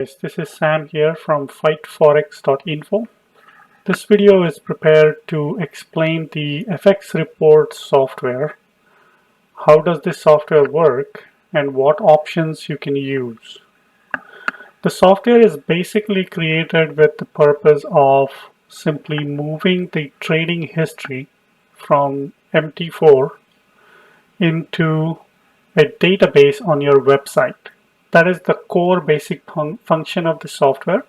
This is Sam here from fxReports.info. This video is prepared to explain the fxReports software. How does this software work and what options you can use? The software is basically created with the purpose of simply moving the trading history from mt4 into a database on your website. That is the core basic function of the software,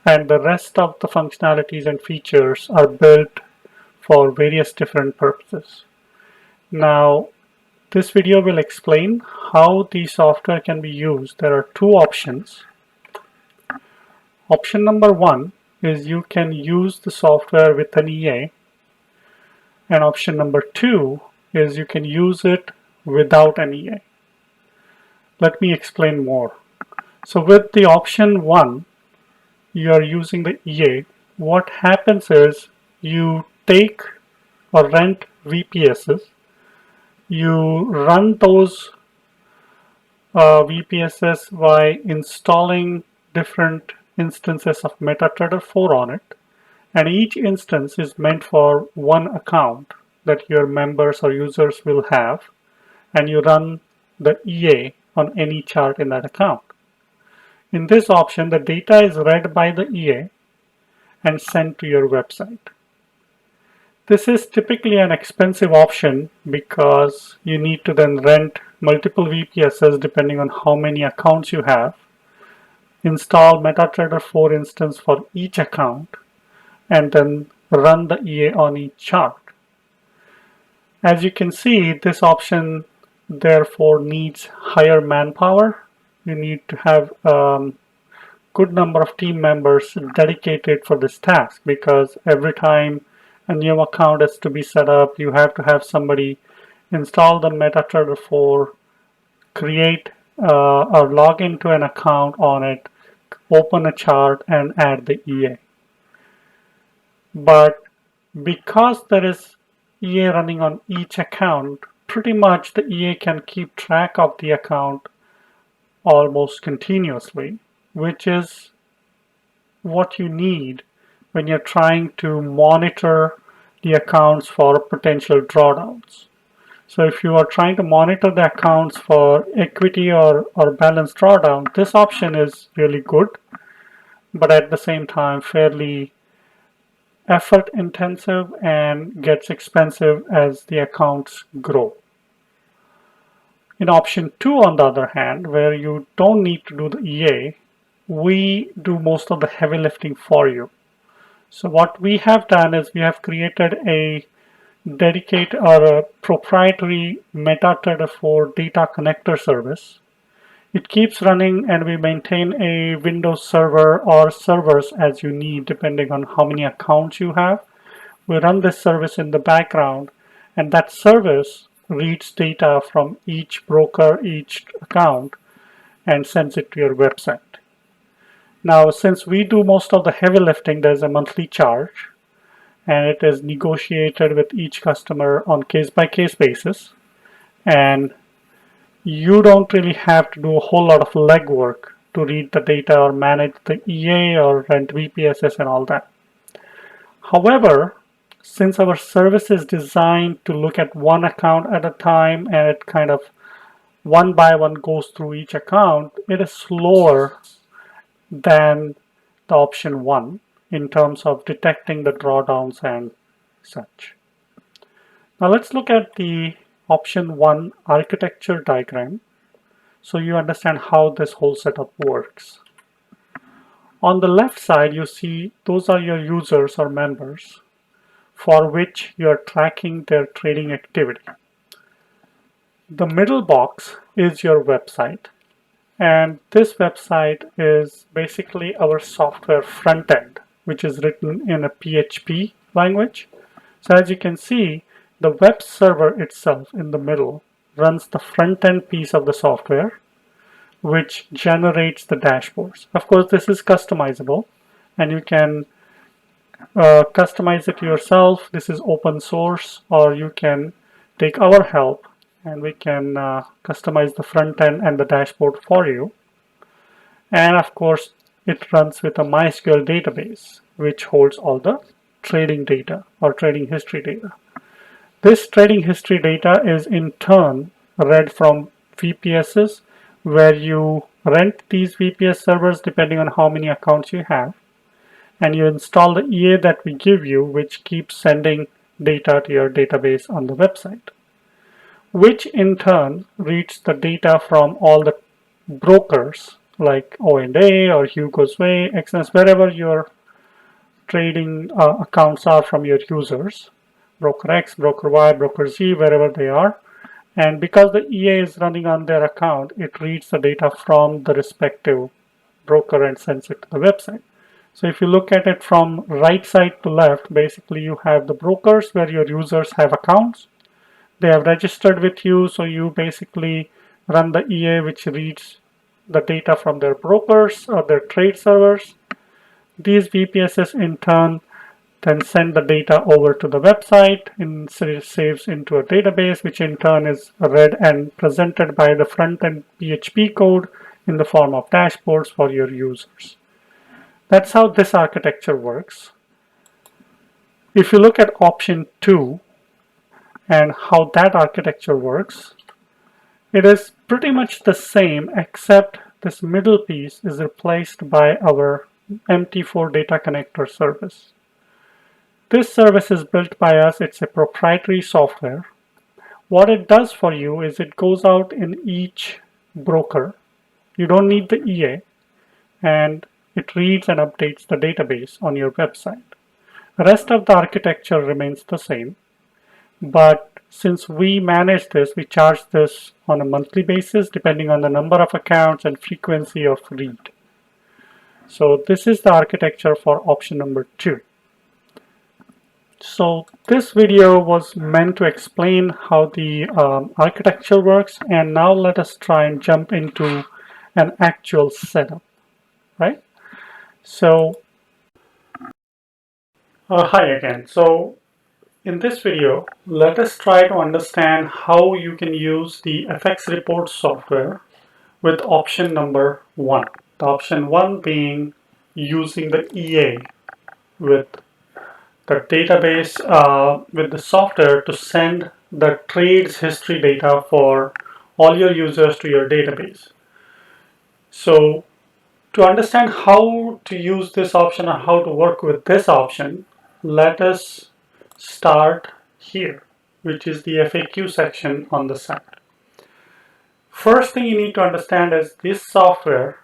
and the rest of the functionalities and features are built for various different purposes. Now, this video will explain how the software can be used. There are two options. Option number one is you can use the software with an EA, and option number two is you can use it without an EA. Let me explain more. So with the option 1, you are using the EA. What happens is you take or rent VPSs, you run those VPSs by installing different instances of MetaTrader 4 on it, and each instance is meant for one account that your members or users will have, and you run the EA on any chart in that account. In this option, the data is read by the EA and sent to your website. This is typically an expensive option because you need to then rent multiple VPSs depending on how many accounts you have, install MetaTrader 4 instance for each account, and then run the EA on each chart. As you can see, this option therefore needs higher manpower. You need to have a good number of team members dedicated for this task, because every time a new account is to be set up, you have to have somebody install the MetaTrader 4, create or log into an account on it, open a chart, and add the EA. But because there is EA running on each account, pretty much the EA can keep track of the account almost continuously, which is what you need when you're trying to monitor the accounts for potential drawdowns. So if you are trying to monitor the accounts for equity or balance drawdown, this option is really good, but at the same time fairly effort intensive and gets expensive as the accounts grow. In option 2, on the other hand, where you don't need to do the EA, we do most of the heavy lifting for you. So what we have done is we have created a dedicated or a proprietary MetaTrader 4 data connector service. It keeps running, and we maintain a Windows server or servers as you need depending on how many accounts you have. We run this service in the background, and that service reads data from each broker, each account, and sends it to your website. Now, since we do most of the heavy lifting, there's a monthly charge, and it is negotiated with each customer on case-by-case basis, and you don't really have to do a whole lot of legwork to read the data or manage the EA or rent VPSs and all that. However, since our service is designed to look at one account at a time, and it kind of one by one goes through each account, it is slower than the option 1 in terms of detecting the drawdowns and such. Now let's look at the option 1 architecture diagram so you understand how this whole setup works. On the left side, you see those are your users or members for which you are tracking their trading activity. The middle box is your website, and this website is basically our software front end, which is written in a PHP language. So as you can see, the web server itself in the middle runs the front end piece of the software, which generates the dashboards. Of course, this is customizable, and you can customize it yourself. This is open source, or you can take our help and we can customize the front end and the dashboard for you. And of course, it runs with a MySQL database, which holds all the trading data or trading history data. This trading history data is in turn read from VPSs, where you rent these VPS servers depending on how many accounts you have, and you install the EA that we give you, which keeps sending data to your database on the website, which in turn reads the data from all the brokers like O&A or Hugo's Way, XNS, wherever your trading accounts are from your users, broker X, broker Y, broker Z, wherever they are. And because the EA is running on their account, it reads the data from the respective broker and sends it to the website. So if you look at it from right side to left, basically you have the brokers where your users have accounts. They have registered with you, so you basically run the EA which reads the data from their brokers or their trade servers. These VPSs in turn then send the data over to the website and saves into a database, which in turn is read and presented by the front-end PHP code in the form of dashboards for your users. That's how this architecture works. If you look at option 2 and how that architecture works, it is pretty much the same, except this middle piece is replaced by our mt4 data connector service. This service is built by us. It's a proprietary software. What it does for you is it goes out in each broker. You don't need the EA, and it reads and updates the database on your website. The rest of the architecture remains the same, but since we manage this, we charge this on a monthly basis depending on the number of accounts and frequency of read. So this is the architecture for option number 2. So this video was meant to explain how the architecture works, and now let us try and jump into an actual setup, right? So hi again. So in this video, let us try to understand how you can use the fxReports software with option number 1. The option 1 being using the EA with the database, with the software to send the trades history data for all your users to your database. So to understand how to use this option or how to work with this option, let us start here, which is the FAQ section on the site. First thing you need to understand is this software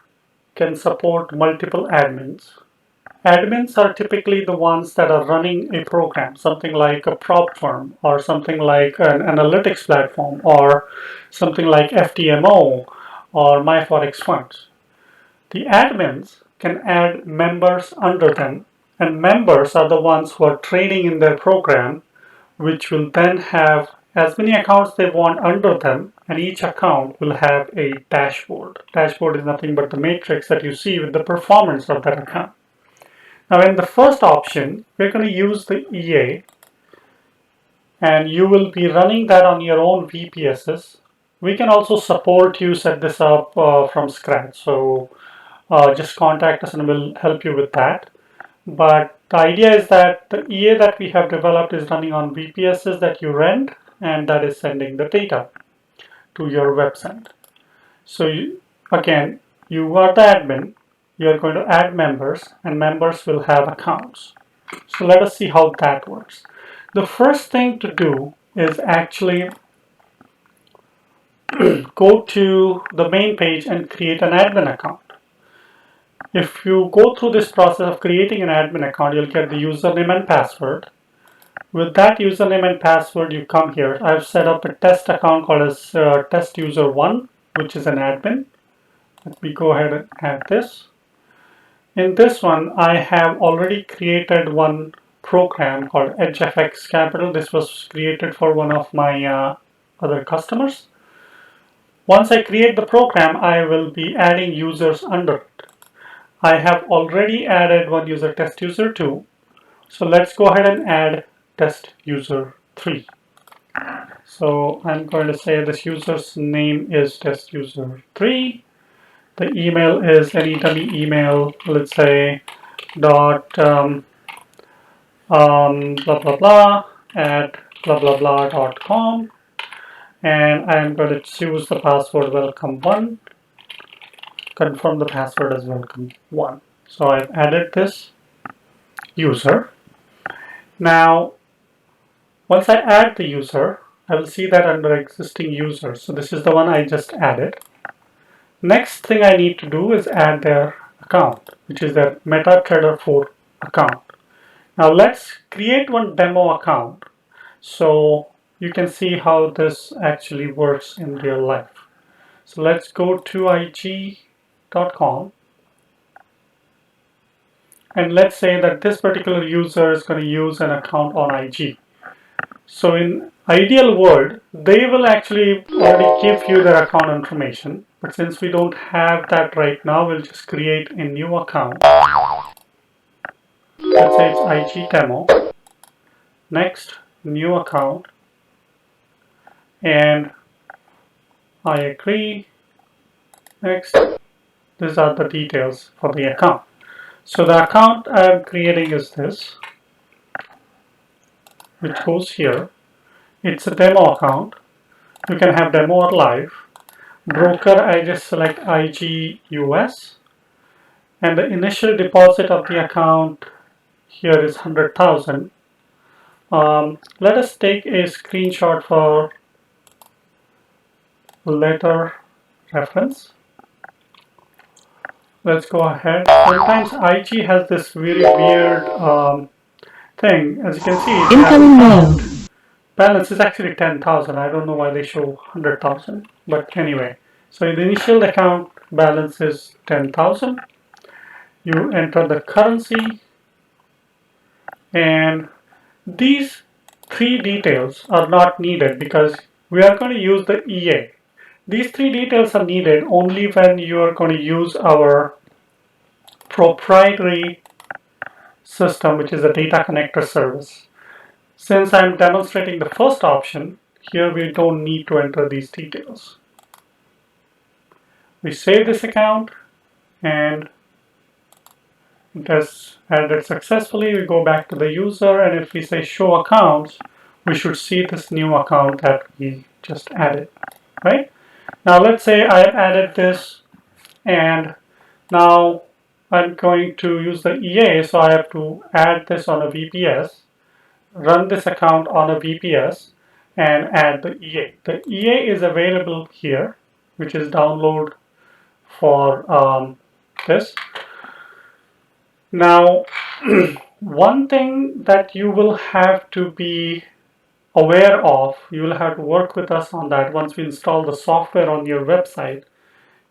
can support multiple admins. Admins are typically the ones that are running a program, something like a prop firm or something like an analytics platform or something like FTMO or mt4 funds. The admins can add members under them, and members are the ones who are trading in their program, which will then have as many accounts they want under them, and each account will have a dashboard. Dashboard is nothing but the matrix that you see with the performance of that account. Now in the first option, we're going to use the EA, and you will be running that on your own VPSs. We can also support you set this up from scratch. So just contact us and we'll help you with that. But the idea is that the EA that we have developed is running on VPSs that you rent, and that is sending the data to your website. So again, you are the admin. You're going to add members, and members will have accounts. So let us see how that works. The first thing to do is actually go to the main page and create an admin account. If you go through this process of creating an admin account, you'll get the username and password. With that username and password, you come here. I've set up a test account called as test user 1, which is an admin. Let me go ahead and add this. In this one, I have already created one program called EdgeFX Capital. This was created for one of my other customers. Once I create the program, I will be adding users under it. I have already added one user, test user 2. So let's go ahead and add test user 3. So I'm going to say this user's name is test user 3. The email is any dummy email, let's say dot blah blah blah at blah blah blah.com, and I'm going to choose the password welcome1, confirm the password as welcome1. So I've added this user. Now once I add the user, I will see that under existing users. So this is the one I just added. Next thing I need to do is add their account, which is their MetaTrader 4 account. Now let's create one demo account so you can see how this actually works in real life. So let's go to ig.com, and let's say that this particular user is going to use an account on IG. So in ideal world, they will actually already give you their account information, but since we don't have that right now, we'll just create a new account. Let's say it's IG demo. Next, new account, and I agree. Next, these are the details for the account. So the account I'm creating is this, which goes here. It's a demo account. You can have demo or live. Broker, I just select IG US, and the initial deposit of the account here is 100,000. Let us take a screenshot for later reference. Let's go ahead. Sometimes IG has this very weird thing. As you can see, incoming mail. Balance is actually 10,000. I don't know why they show 100,000, but anyway. So the initial account balance is 10,000. You enter the currency, and these three details are not needed because we are going to use the EA. These three details are needed only when you are going to use our proprietary system, which is a data connector service. Since I'm demonstrating the first option, here we don't need to enter these details. We save this account and it has added successfully. We go back to the user, and if we say show accounts, we should see this new account that we just added, right? Now let's say I've added this, and now I'm going to use the EA, so I have to add this on a VPS, run this account on a VPS, and add the EA. The EA is available here, which is download for this. Now, one thing that you will have to be aware of, you will have to work with us on that once we install the software on your website,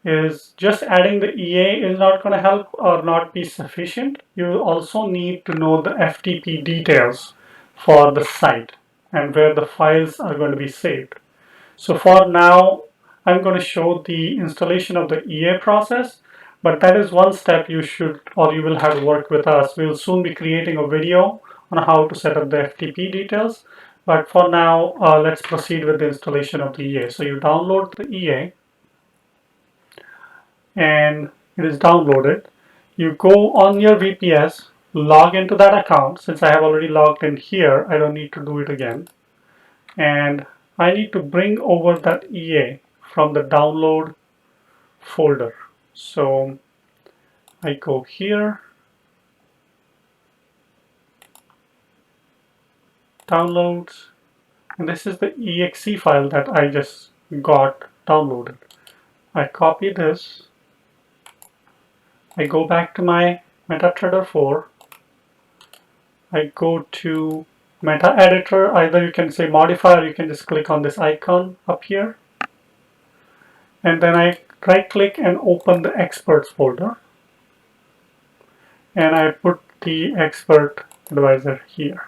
is just adding the EA is not going to help or not be sufficient. You also need to know the FTP details for the site and where the files are going to be saved. So for now, I'm going to show the installation of the EA process, but that is one step you should, or you will have to work with us. We will soon be creating a video on how to set up the FTP details, but for now, let's proceed with the installation of the EA. So you download the EA, and it is downloaded. You go on your VPS, log into that account. Since I have already logged in here, I don't need to do it again. And I need to bring over that EA from the download folder. So I go here, downloads, and this is the exe file that I just got downloaded. I copy this, I go back to my MetaTrader 4, I go to Meta Editor. Either you can say modify, or you can just click on this icon up here, and then I right click and open the experts folder, and I put the expert advisor here.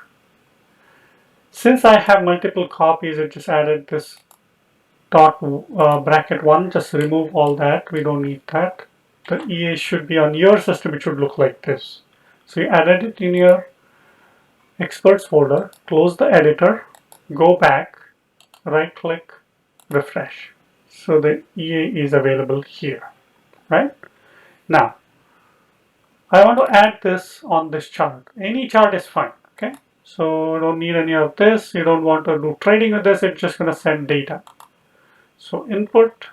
Since I have multiple copies, I just added this dot bracket 1. Just remove all that, we don't need that. The EA should be on your system, it should look like this. So you added it in your experts folder, close the editor, go back, right click, refresh. So the EA is available here. right? Now, I want to add this on this chart. Any chart is fine, okay? So you don't need any of this. You don't want to do trading with this. It's just going to send data. So input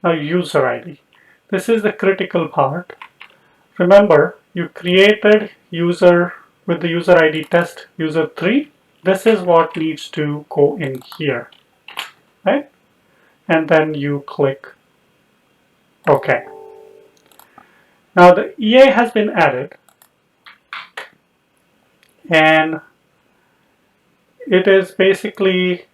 a user ID. This is the critical part. Remember, you created user with the user ID test user 3. This is what needs to go in here, right? And then you click OK. Now the EA has been added, and it is basically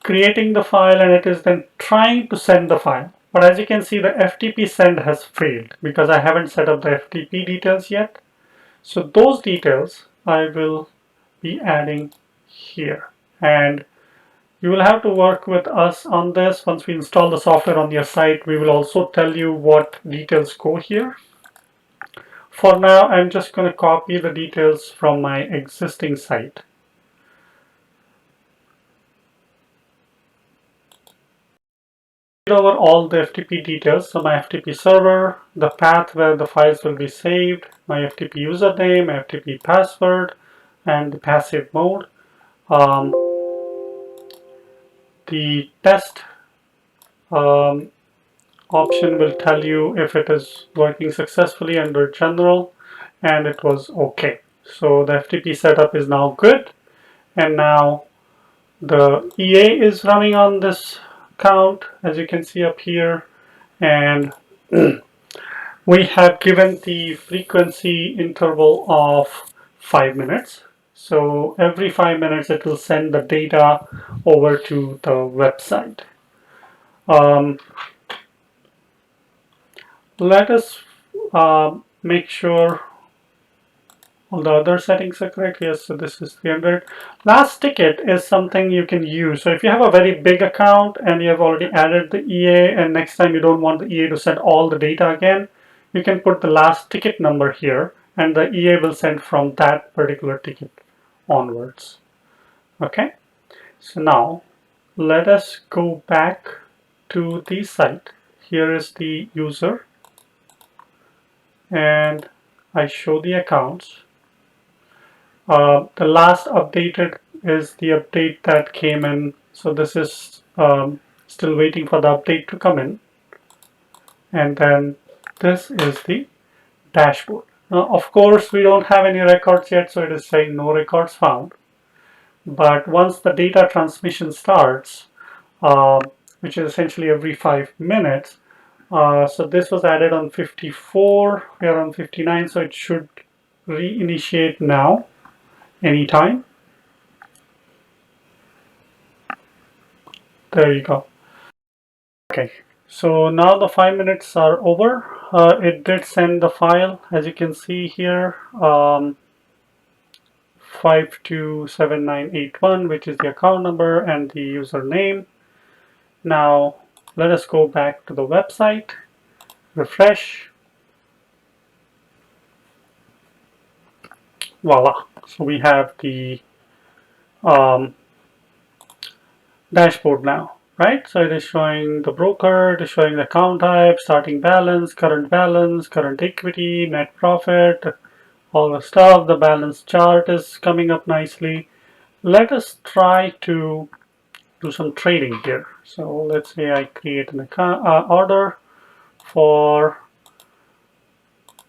creating the file, and it is then trying to send the file. But as you can see, the FTP send has failed because I haven't set up the FTP details yet. So those details I will be adding here, and you will have to work with us on this. Once we install the software on your site, we will also tell you what details go here. For now, I'm just going to copy the details from my existing site. Over all the FTP details, so my FTP server, the path where the files will be saved, my FTP username, my FTP password, and the passive mode. The test option will tell you if it is working successfully under general, and it was okay. So the FTP setup is now good, and now the EA is running on this account, as you can see up here, and we have given the frequency interval of 5 minutes. So every 5 minutes it will send the data over to the website. Let us make sure all the other settings are correct. Yes, so this is 300. Last ticket is something you can use. So if you have a very big account and you have already added the EA, and next time you don't want the EA to send all the data again, you can put the last ticket number here, and the EA will send from that particular ticket onwards. Okay, so now let us go back to the site. Here is the user, and I show the accounts. The last updated is the update that came in. So this is still waiting for the update to come in. And then this is the dashboard. Now, of course, we don't have any records yet, so it is saying no records found. But once the data transmission starts, which is essentially every 5 minutes, so this was added on 54, we are on 59, so it should reinitiate now, anytime. There you go. Okay, so now the 5 minutes are over. It did send the file, as you can see here, 527981, which is the account number and the username. Now let us go back to the website, refresh. Voila. So we have the dashboard now, right? So it is showing the broker, it is showing the account type, starting balance, current equity, net profit, all the stuff. The balance chart is coming up nicely. Let us try to do some trading here. So let's say I create an account, order for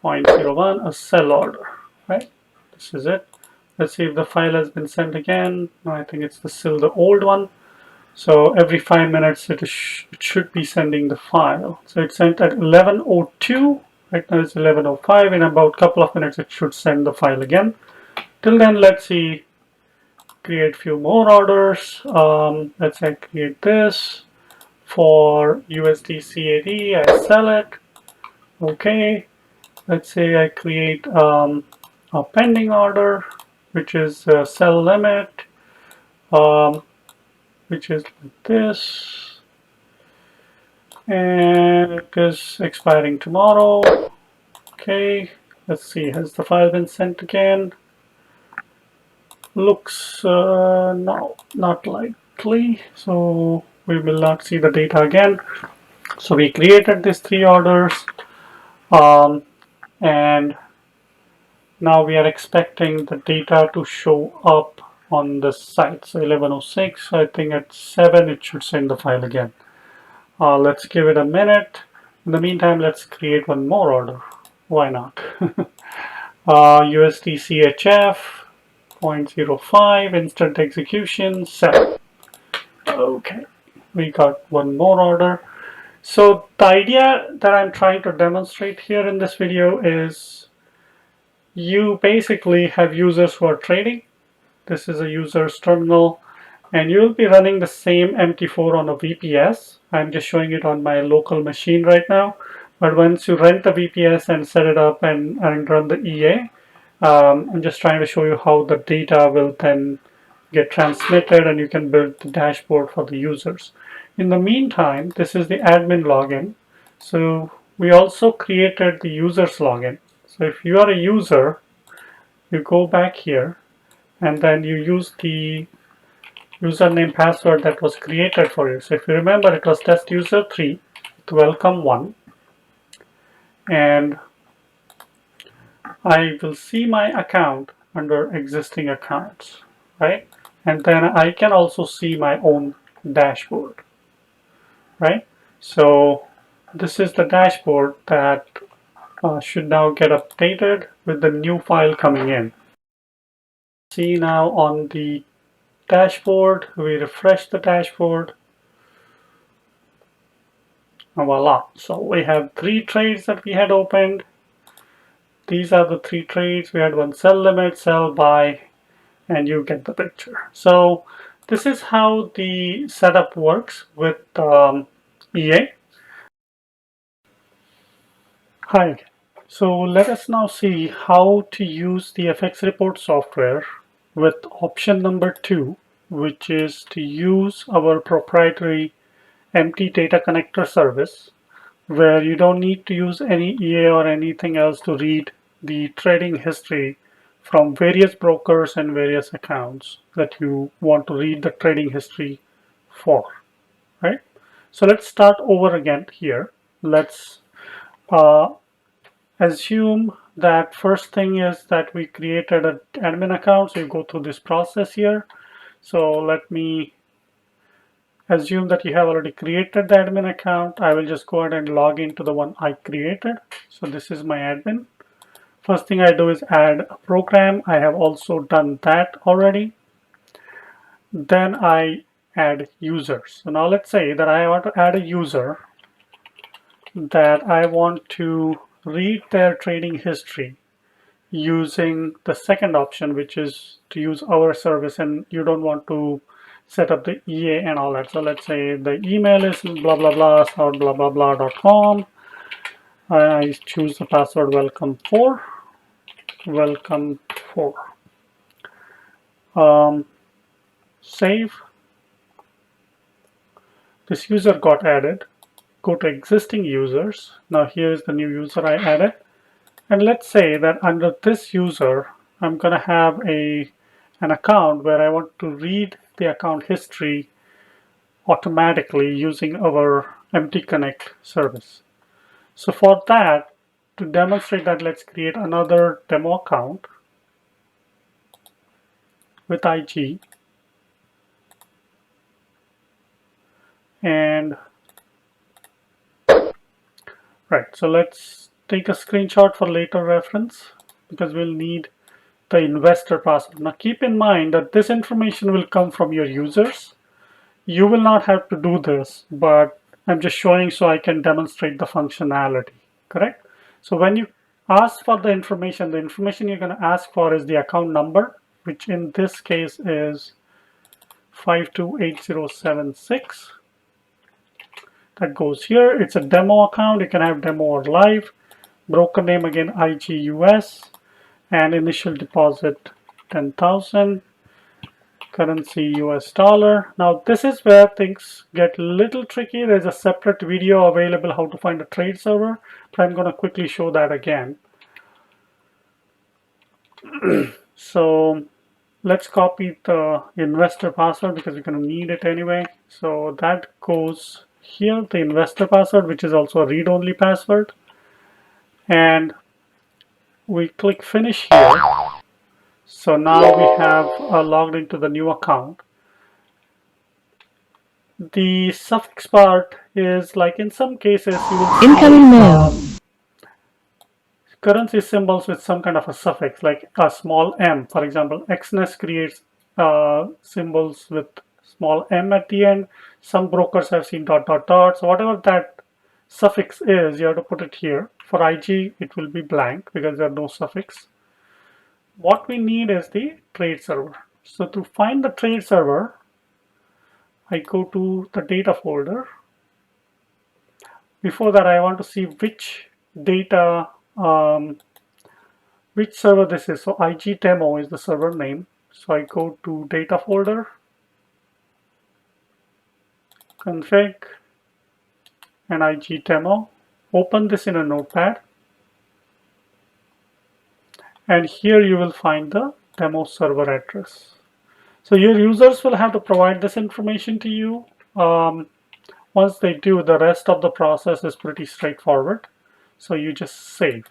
0.01, a sell order, right? This is it. Let's see if the file has been sent again. No, I think it's still the old one. So every 5 minutes it should be sending the file. So it's sent at 11:02. Right now it's 11:05. In about a couple of minutes it should send the file again. Till then, let's see, create few more orders. Let's say I create this for USD CAD. I sell it. Okay. Let's say I create a pending order, which is a sell limit, which is like this, and it is expiring tomorrow. Okay, let's see, has the file been sent again? Looks no, not likely, so we will not see the data again. So we created these 3 orders. Um, and now we are expecting the data to show up on the site. So 11:06, I think at 7 it should send the file again. Let's give it a minute. In the meantime, let's create one more order. Why not? USD CHF 0.05 instant execution 7. Okay, we got one more order. So the idea that I'm trying to demonstrate here in this video is you basically have users who are trading. This is a user's terminal, and you'll be running the same mt4 on a VPS. I'm just showing it on my local machine right now. But once you rent the VPS and set it up and run the EA, I'm just trying to show you how the data will then get transmitted and you can build the dashboard for the users. In the meantime, this is the admin login. So we also created the user's login. So if you are a user, you go back here and then you use the username password that was created for you. So if you remember, it was test user 3 with welcome 1, and I will see my account under existing accounts, right? And then I can also see my own dashboard, right? So this is the dashboard that should now get updated with the new file coming in. See now on the dashboard, we refresh the dashboard, and voila. So we have 3 trades that we had opened. These are the 3 trades. We had one sell limit, sell, buy, and you get the picture. So this is how the setup works with EA. Hi. So let us now see how to use the fxReports software with option number 2, which is to use our proprietary empty data connector service, where you don't need to use any EA or anything else to read the trading history from various brokers and various accounts that you want to read the trading history for, right? So let's start over again here. Let's uh, assume that first thing is that we created an admin account. So you go through this process here. So let me assume that you have already created the admin account. I will just go ahead and log into the one I created. So this is my admin. First thing I do is add a program. I have also done that already. Then I add users. So now let's say that I want to add a user that I want to read their trading history using the second option, which is to use our service, and you don't want to set up the EA and all that. So let's say the email is blah blah blah blah blah blah.com. I choose the password welcome4. Save. This user got added. Go to existing users. Now here is the new user I added. And let's say that under this user, I'm going to have an account where I want to read the account history automatically using our MT Connect service. So for that, to demonstrate that, let's create another demo account with IG. And right, so let's take a screenshot for later reference because we'll need the investor password. Now keep in mind that this information will come from your users. You will not have to do this, but I'm just showing so I can demonstrate the functionality, correct? So when you ask for the information you're going to ask for is the account number, which in this case is 528076. That goes here. It's a demo account. You can have demo or live. Broker name again IGUS, and initial deposit 10,000. Currency US dollar. Now this is where things get a little tricky. There's a separate video available how to find a trade server, but I'm going to quickly show that again. So let's copy the investor password because we're going to need it anyway. So that goes here, the investor password, which is also a read-only password. and we click finish here. So now we have logged into the new account. The suffix part is like in some cases you will see Incoming mail. currency symbols with some kind of a suffix like a small m. For example, Xness creates symbols with small m at the end. Some brokers have seen dot dot dot. So whatever that suffix is, you have to put it here. For IG, it will be blank because there are no suffix. What we need is the trade server. So to find the trade server, I go to the data folder. Before that, I want to see which data, which server this is. So IG demo is the server name. So I go to data folder, config, and IG demo. Open this in a notepad. And here you will find the demo server address. So your users will have to provide this information to you. Once they do, the rest of the process is pretty straightforward. So you just save.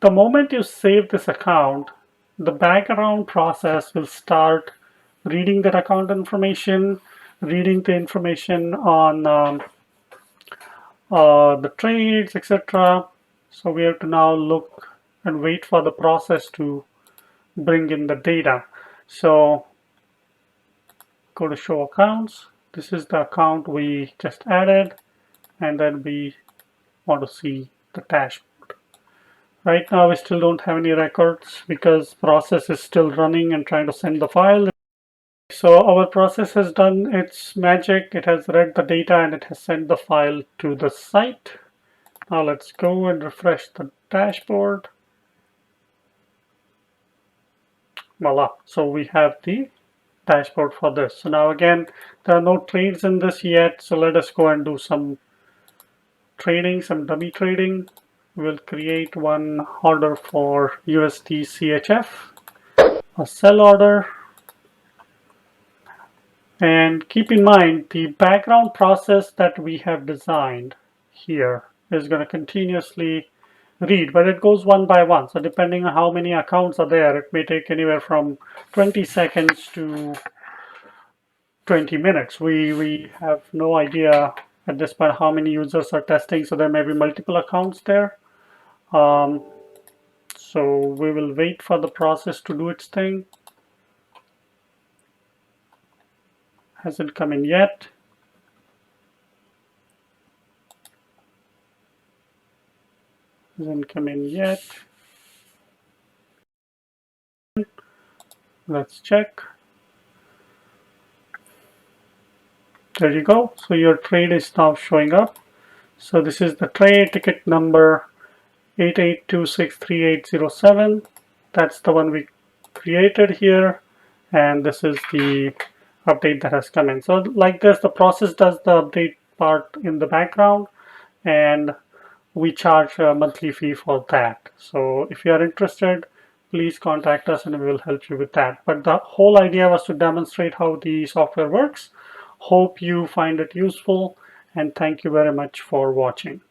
The moment you save this account, the background process will start reading that account information, reading the information on the trades, etc. So we have to now look and wait for the process to bring in the data. So go to show accounts. This is the account we just added, and then we want to see the dashboard. Right now we still don't have any records because process is still running and trying to send the file. So our process has done its magic. It has read the data and it has sent the file to the site. Now let's go and refresh the dashboard. Voila. So we have the dashboard for this. So now again, there are no trades in this yet. So let us go and do some trading, some dummy trading. We'll create one order for USD CHF, a sell order. And keep in mind the background process that we have designed here is going to continuously read, but it goes one by one. So depending on how many accounts are there, it may take anywhere from 20 seconds to 20 minutes. We have no idea at this point how many users are testing, so there may be multiple accounts there. So we will wait for the process to do its thing. Hasn't come in yet. Hasn't come in yet. Let's check. There you go. So your trade is now showing up. So this is the trade ticket number 88263807. That's the one we created here. And this is the update that has come in. So like this, the process does the update part in the background, and we charge a monthly fee for that. So if you are interested, please contact us and we will help you with that. But the whole idea was to demonstrate how the software works. Hope you find it useful, and thank you very much for watching.